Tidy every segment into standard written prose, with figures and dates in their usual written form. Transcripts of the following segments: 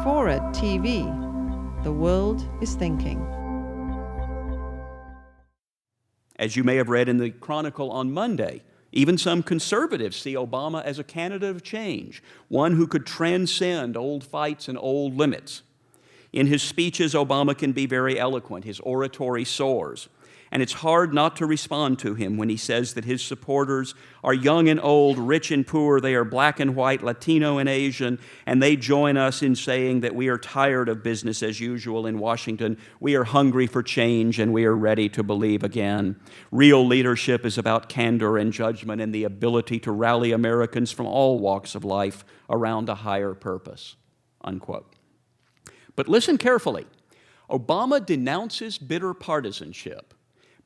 FORA.tv. The world is thinking. As you may have read in the Chronicle on Monday, even some conservatives see Obama as a candidate of change, one who could transcend old fights and old limits. In his speeches, Obama can be very eloquent. His oratory soars. And it's hard not to respond to him when he says that his supporters are young and old, rich and poor, they are black and white, Latino and Asian, and they join us in saying that we are tired of business as usual in Washington. We are hungry for change and we are ready to believe again. Real leadership is about candor and judgment and the ability to rally Americans from all walks of life around a higher purpose, unquote. But listen carefully. Obama denounces bitter partisanship.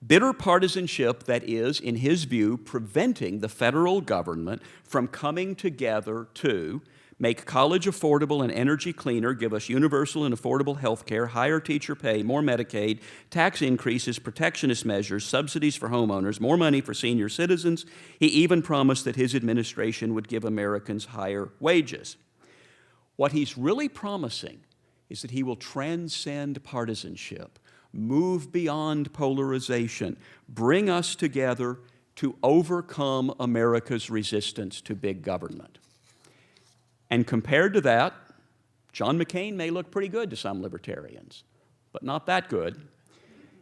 Bitter partisanship that is, in his view, preventing the federal government from coming together to make college affordable and energy cleaner, give us universal and affordable health care, higher teacher pay, more Medicaid, tax increases, protectionist measures, subsidies for homeowners, more money for senior citizens. He even promised that his administration would give Americans higher wages. What he's really promising is that he will transcend partisanship, move beyond polarization, bring us together to overcome America's resistance to big government. And compared to that, John McCain may look pretty good to some libertarians, but not that good.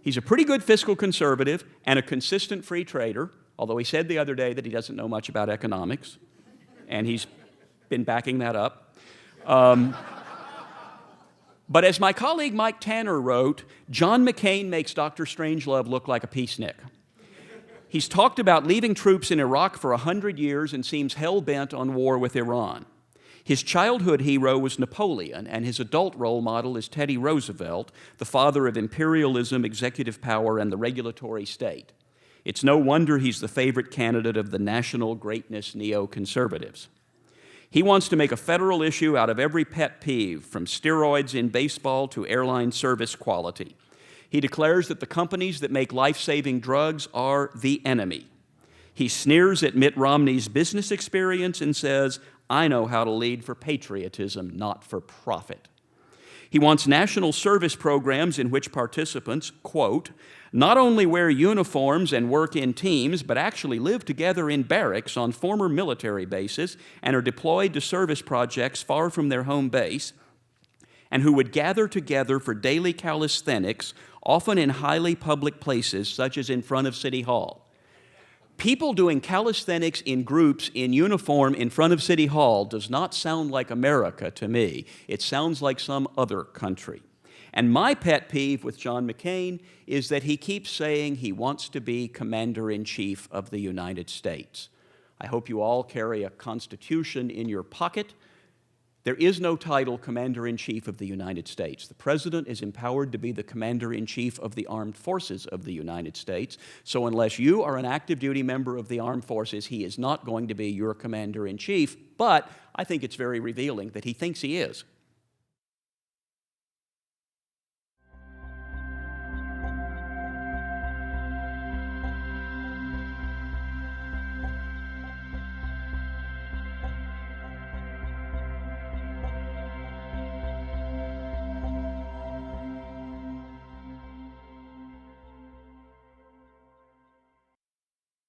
He's a pretty good fiscal conservative and a consistent free trader, although he said the other day that he doesn't know much about economics, and he's been backing that up. But as my colleague Mike Tanner wrote, John McCain makes Dr. Strangelove look like a peacenik. He's talked about leaving troops in Iraq for 100 years and seems hell-bent on war with Iran. His childhood hero was Napoleon, and his adult role model is Teddy Roosevelt, the father of imperialism, executive power, and the regulatory state. It's no wonder he's the favorite candidate of the national greatness neoconservatives. He wants to make a federal issue out of every pet peeve, from steroids in baseball to airline service quality. He declares that the companies that make life-saving drugs are the enemy. He sneers at Mitt Romney's business experience and says, "I know how to lead for patriotism, not for profit." He wants national service programs in which participants, quote, not only wear uniforms and work in teams, but actually live together in barracks on former military bases and are deployed to service projects far from their home base, and who would gather together for daily calisthenics, often in highly public places, such as in front of City Hall. People doing calisthenics in groups in uniform in front of City Hall does not sound like America to me. It sounds like some other country. And my pet peeve with John McCain is that he keeps saying he wants to be Commander-in-Chief of the United States. I hope you all carry a Constitution in your pocket. There is no title Commander-in-Chief of the United States. The President is empowered to be the Commander-in-Chief of the Armed Forces of the United States. So unless you are an active duty member of the Armed Forces, he is not going to be your Commander-in-Chief. But I think it's very revealing that he thinks he is.